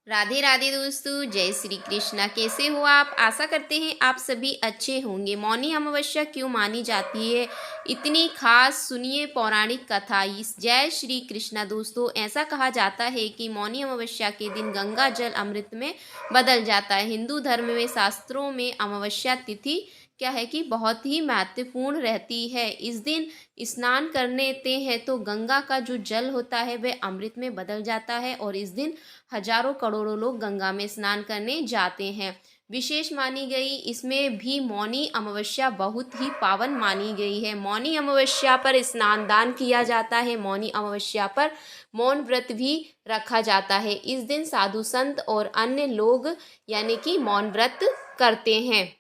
राधे राधे दोस्तों, जय श्री कृष्णा। कैसे हो आप? आशा करते हैं आप सभी अच्छे होंगे। मौनी अमावस्या क्यों मानी जाती है इतनी खास? सुनिए पौराणिक कथा इस जय श्री कृष्णा। दोस्तों, ऐसा कहा जाता है कि मौनी अमावस्या के दिन गंगा जल अमृत में बदल जाता है। हिंदू धर्म में शास्त्रों में अमावस्या तिथि क्या है कि बहुत ही महत्वपूर्ण रहती है। इस दिन स्नान करते हैं तो गंगा का जो जल होता है वह अमृत में बदल जाता है और इस दिन हजारों करोड़ों लोग गंगा में स्नान करने जाते हैं। विशेष मानी गई इसमें भी मौनी अमावस्या बहुत ही पावन मानी गई है। मौनी अमावस्या पर स्नान दान किया जाता है। मौनी अमावस्या पर मौन व्रत भी रखा जाता है। इस दिन साधु संत और अन्य लोग यानी कि मौन व्रत करते हैं।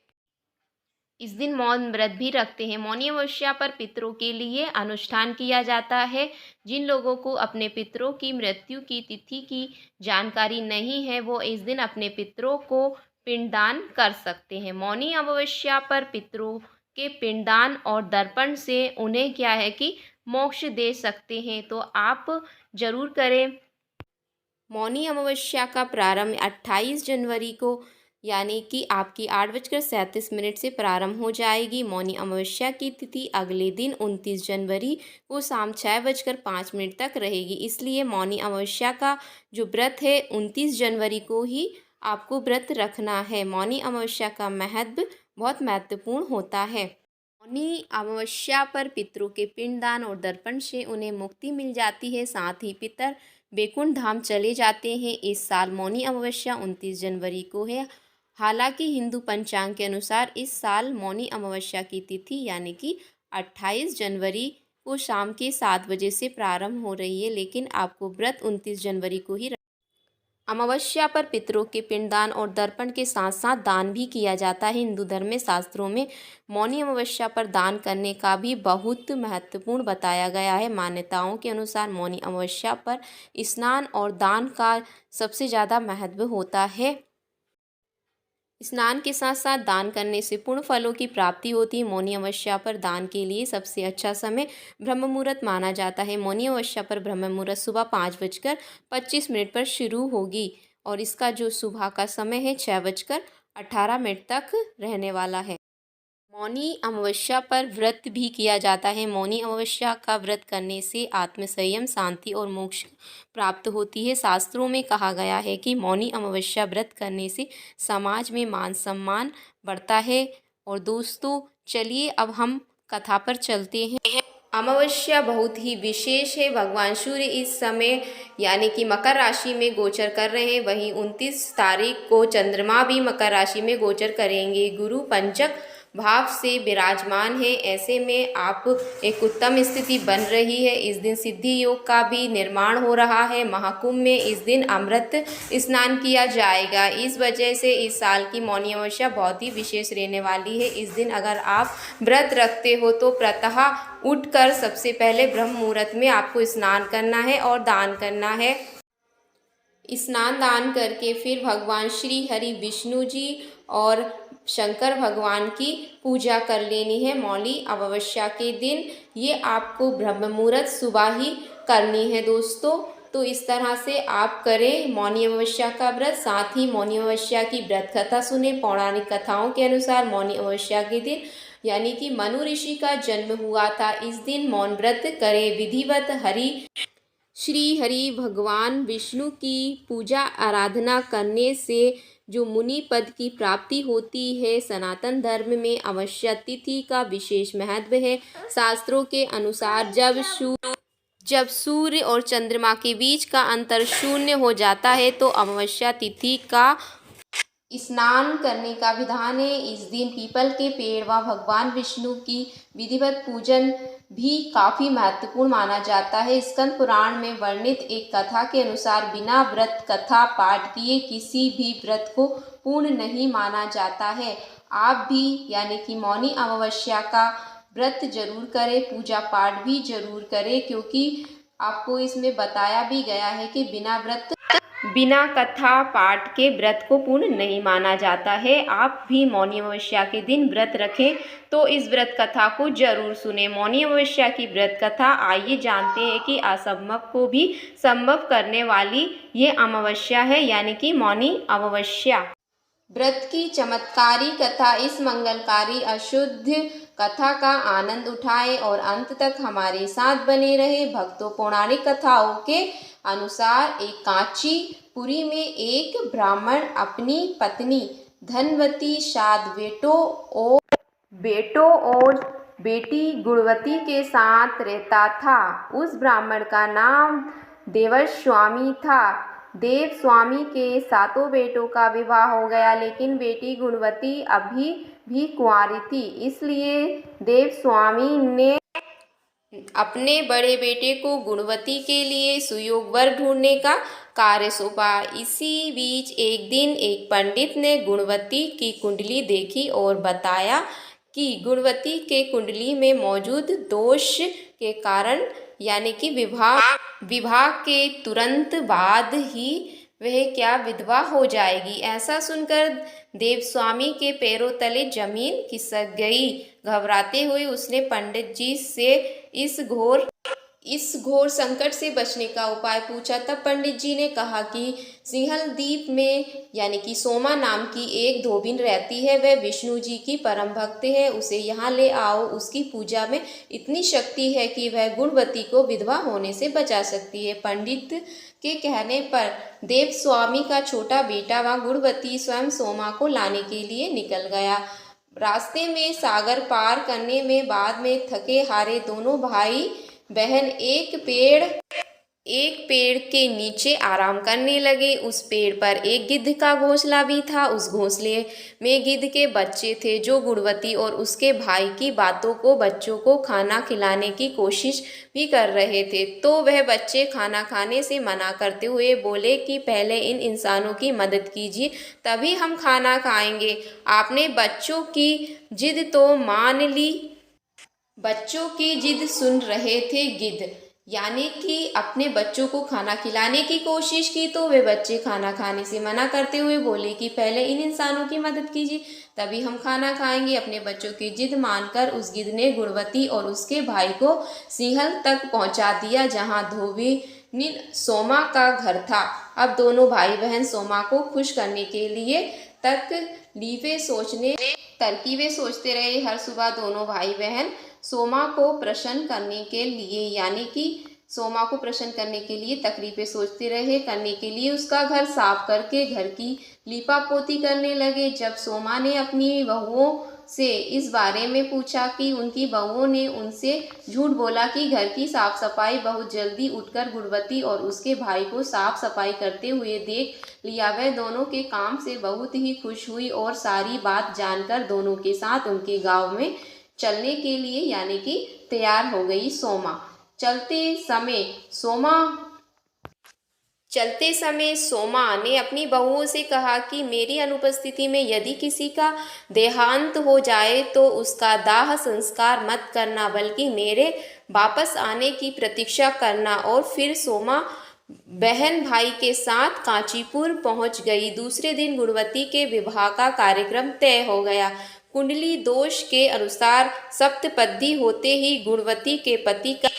इस दिन मौन व्रत भी रखते हैं। मौनी अमावस्या पर पितरों के लिए अनुष्ठान किया जाता है। जिन लोगों को अपने पितरों की मृत्यु की तिथि की जानकारी नहीं है वो इस दिन अपने पितरों को पिंडदान कर सकते हैं। मौनी अमावस्या पर पितरों के पिंडदान और दर्पण से उन्हें क्या है कि मोक्ष दे सकते हैं, तो आप जरूर करें। मौनी अमावस्या का प्रारंभ 28 जनवरी को यानी कि आपकी 8:37 से प्रारंभ हो जाएगी। मौनी अमावस्या की तिथि अगले दिन 29 जनवरी को शाम 6:05 तक रहेगी। इसलिए मौनी अमावस्या का जो व्रत है 29 जनवरी को ही आपको व्रत रखना है। मौनी अमावस्या का महत्व बहुत महत्वपूर्ण होता है। मौनी अमावस्या पर पितरों के पिंडदान और दर्पण से उन्हें मुक्ति मिल जाती है। साथ ही पितर बैकुंठ धाम चले जाते हैं। इस साल मौनी अमावस्या 29 जनवरी को है। हालांकि हिंदू पंचांग के अनुसार इस साल मौनी अमावस्या की तिथि यानी कि 28 जनवरी को शाम के 7 बजे से प्रारंभ हो रही है, लेकिन आपको व्रत 29 जनवरी को ही अमावस्या पर पितरों के पिंडदान और दर्पण के साथ साथ दान भी किया जाता है। हिंदू धर्म में शास्त्रों में मौनी अमावस्या पर दान करने का भी बहुत महत्वपूर्ण बताया गया है। मान्यताओं के अनुसार मौनी अमावस्या पर स्नान और दान का सबसे ज़्यादा महत्व होता है। स्नान के साथ साथ दान करने से पुण्य फलों की प्राप्ति होती है। मौनी अमावस्या पर दान के लिए सबसे अच्छा समय ब्रह्म मुहूर्त माना जाता है। मौनी अमावस्या पर ब्रह्म मुहूर्त सुबह 5:25 पर शुरू होगी और इसका जो सुबह का समय है 6:18 तक रहने वाला है। मौनी अमावस्या पर व्रत भी किया जाता है। मौनी अमावस्या का व्रत करने से आत्मसंयम, शांति और मोक्ष प्राप्त होती है। शास्त्रों में कहा गया है कि मौनी अमावस्या व्रत करने से समाज में मान सम्मान बढ़ता है। और दोस्तों, चलिए अब हम कथा पर चलते हैं। अमावस्या बहुत ही विशेष है। भगवान सूर्य इस समय यानी कि मकर राशि में गोचर कर रहे हैं। वहीं 29 तारीख को चंद्रमा भी मकर राशि में गोचर करेंगे। गुरु पंचक भाव से विराजमान है। ऐसे में आप एक उत्तम स्थिति बन रही है। इस दिन सिद्धि योग का भी निर्माण हो रहा है। महाकुंभ में इस दिन अमृत स्नान किया जाएगा। इस वजह से इस साल की मौनी अमावस्या बहुत ही विशेष रहने वाली है। इस दिन अगर आप व्रत रखते हो तो प्रातः उठकर सबसे पहले ब्रह्म मुहूर्त में आपको स्नान करना है और दान करना है। स्नान दान करके फिर भगवान श्री हरि विष्णु जी और शंकर भगवान की पूजा कर लेनी है। मौनी अमावस्या के दिन ये आपको ब्रह्म मुहूर्त सुबह ही करनी है दोस्तों। तो इस तरह से आप करें मौनी अमावस्या का व्रत। साथ ही मौनी अमावस्या की व्रत कथा सुने। पौराणिक कथाओं के अनुसार मौनी अमावस्या के दिन यानी कि मनु ऋषि का जन्म हुआ था। इस दिन मौन व्रत करें। विधिवत श्री हरि भगवान विष्णु की पूजा आराधना करने से जो मुनि पद की प्राप्ति होती है। सनातन धर्म में अमावस्या तिथि का विशेष महत्व है। शास्त्रों के अनुसार जब सूर्य और चंद्रमा के बीच का अंतर शून्य हो जाता है तो अमावस्या तिथि का स्नान करने का विधान है। इस दिन पीपल के पेड़ व भगवान विष्णु की विधिवत पूजन भी काफ़ी महत्वपूर्ण माना जाता है। स्कंद पुराण में वर्णित एक कथा के अनुसार बिना व्रत कथा पाठ किए किसी भी व्रत को पूर्ण नहीं माना जाता है। आप भी यानी कि मौनी अमावस्या का व्रत जरूर करें, पूजा पाठ भी जरूर करें, क्योंकि आपको इसमें बताया भी गया है कि बिना कथा पाठ के व्रत को पूर्ण नहीं माना जाता है। आप भी मौनी अमावस्या के दिन व्रत रखें तो इस व्रत कथा को जरूर सुने। मौनी अमावस्या की व्रत कथा, आइए जानते हैं कि असंभव को भी संभव करने वाली ये अमावस्या है, यानी कि मौनी अमावस्या। व्रत की चमत्कारी कथा, इस मंगलकारी अशुद्ध कथा का आनंद उठाएं और अंत तक हमारे साथ बने रहे। भक्तों, पौराणिक कथाओं के अनुसार एक कांचीपुरी में एक ब्राह्मण अपनी पत्नी धनवती, 7 बेटों और बेटी गुणवती के साथ रहता था। उस ब्राह्मण का नाम देवस्वामी था। देवस्वामी के 7 बेटों का विवाह हो गया, लेकिन बेटी गुणवती अभी भी कुंवारी थी। इसलिए देवस्वामी ने अपने बड़े बेटे को गुणवती के लिए सुयोग्य वर ढूंढने का कार्य सौंपा। इसी बीच एक दिन एक पंडित ने गुणवती की कुंडली देखी और बताया कि गुणवती के कुंडली में मौजूद दोष के कारण, यानी कि विवाह के तुरंत बाद ही वह क्या विधवा हो जाएगी। ऐसा सुनकर देवस्वामी के पैरों तले जमीन खिसक गई। घबराते हुए उसने पंडित जी से इस घोर संकट से बचने का उपाय पूछा। तब पंडित जी ने कहा कि सिंहल द्वीप में, यानी कि सोमा नाम की एक धोबिन रहती है। वह विष्णु जी की परम भक्त है। उसे यहाँ ले आओ। उसकी पूजा में इतनी शक्ति है कि वह गुणवती को विधवा होने से बचा सकती है। पंडित के कहने पर देवस्वामी का छोटा बेटा व गुणवती स्वयं सोमा को लाने के लिए निकल गया। रास्ते में सागर पार करने में बाद में थके हारे दोनों भाई बहन एक पेड़ के नीचे आराम करने लगे। उस पेड़ पर एक गिद्ध का घोंसला भी था। उस घोंसले में गिद्ध के बच्चे थे जो गुणवती और उसके भाई की बातों को बच्चों को खाना खिलाने की कोशिश भी कर रहे थे। तो वह बच्चे खाना खाने से मना करते हुए बोले कि पहले इन इंसानों की मदद कीजिए, तभी हम खाना खाएंगे। आपने बच्चों की जिद तो मान ली। बच्चों की जिद सुन रहे थे गिद्ध, यानी कि अपने बच्चों को खाना खिलाने की कोशिश की तो वे बच्चे खाना खाने से मना करते हुए बोले कि पहले इन इंसानों की मदद कीजिए, तभी हम खाना खाएंगे। अपने बच्चों की जिद मानकर उस गिद्ध ने गुणवती और उसके भाई को सिंहल तक पहुंचा दिया, जहां धोबिनी सोमा का घर था। अब दोनों भाई बहन सोमा को खुश करने के लिए तरकीबें सोचते रहे। हर सुबह दोनों भाई बहन सोमा को प्रसन्न करने के लिए तकरीबें सोचते रहे। करने के लिए उसका घर साफ करके घर की लीपा पोती करने लगे। जब सोमा ने अपनी बहुओं से इस बारे में पूछा कि उनकी बहुओं ने उनसे झूठ बोला कि घर की साफ सफाई, बहुत जल्दी उठकर गुणवती और उसके भाई को साफ सफाई करते हुए देख लिया। वह दोनों के काम से बहुत ही खुश हुई और सारी बात जानकर दोनों के साथ उनके गांव में चलने के लिए, यानी कि तैयार हो गई सोमा। चलते समय सोमा ने अपनी बहुओं से कहा कि मेरी अनुपस्थिति में यदि किसी का देहांत हो जाए तो उसका दाह संस्कार मत करना, बल्कि मेरे वापस आने की प्रतीक्षा करना। और फिर सोमा बहन भाई के साथ कांचीपुर पहुंच गई। दूसरे दिन गुणवती के विवाह का कार्यक्रम तय हो गया। कुंडली दोष के अनुसार सप्तपदी होते ही गुणवती के पति का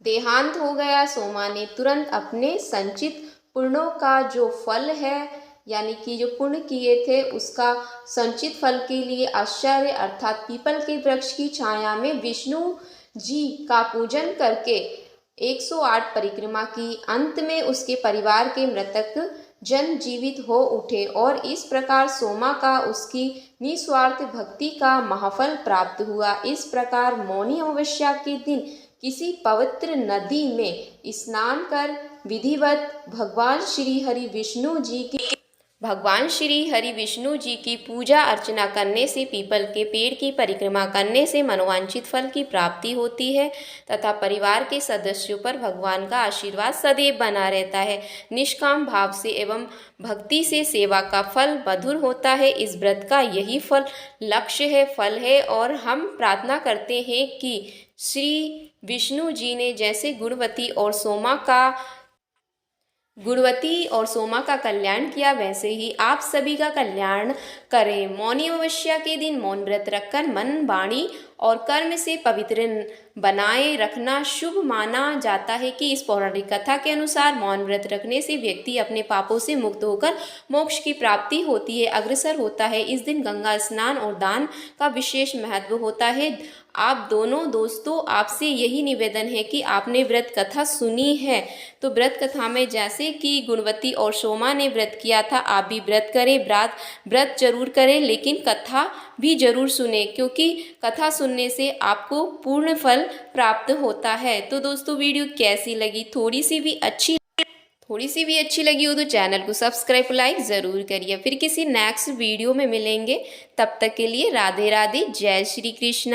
देहांत हो गया। सोमा ने तुरंत अपने संचित पुण्यों का जो फल है, यानी कि जो पुण्य किए थे उसका संचित फल के लिए आश्चर्य अर्थात पीपल के वृक्ष की छाया में विष्णु जी का पूजन करके 108 परिक्रमा की। अंत में उसके परिवार के मृतक जन जीवित हो उठे और इस प्रकार सोमा का उसकी निस्वार्थ भक्ति का महाफल प्राप्त हुआ। इस प्रकार मौनी अमावस्या के दिन किसी पवित्र नदी में स्नान कर विधिवत भगवान श्री हरि विष्णु जी की पूजा अर्चना करने से, पीपल के पेड़ की परिक्रमा करने से मनोवांछित फल की प्राप्ति होती है तथा परिवार के सदस्यों पर भगवान का आशीर्वाद सदैव बना रहता है। निष्काम भाव से एवं भक्ति से सेवा का फल मधुर होता है। इस व्रत का यही फल है और हम प्रार्थना करते हैं कि श्री विष्णु जी ने जैसे गुणवती और सोमा का गुणवती और सोमा का कल्याण किया, वैसे ही आप सभी का कल्याण करें। मौनी अमावस्या के दिन मौन व्रत रखकर मन, वाणी और कर्म से पवित्र बनाए रखना शुभ माना जाता है कि इस पौराणिक कथा के अनुसार मौन व्रत रखने से व्यक्ति अपने पापों से मुक्त होकर मोक्ष की प्राप्ति होती है, अग्रसर होता है। इस दिन गंगा स्नान और दान का विशेष महत्व होता है। आप दोनों दोस्तों, आपसे यही निवेदन है कि आपने व्रत कथा सुनी है, तो व्रत कथा में जैसे कि गुणवती और सोमा ने व्रत किया था, आप भी व्रत करें। व्रत जरूर करें, लेकिन कथा भी जरूर सुने, क्योंकि कथा सुनने से आपको पूर्ण फल प्राप्त होता है। तो दोस्तों, वीडियो कैसी लगी? थोड़ी सी भी अच्छी लगी हो तो चैनल को सब्सक्राइब, लाइक ज़रूर करिए। फिर किसी नेक्स्ट वीडियो में मिलेंगे, तब तक के लिए राधे राधे, जय श्री कृष्ण।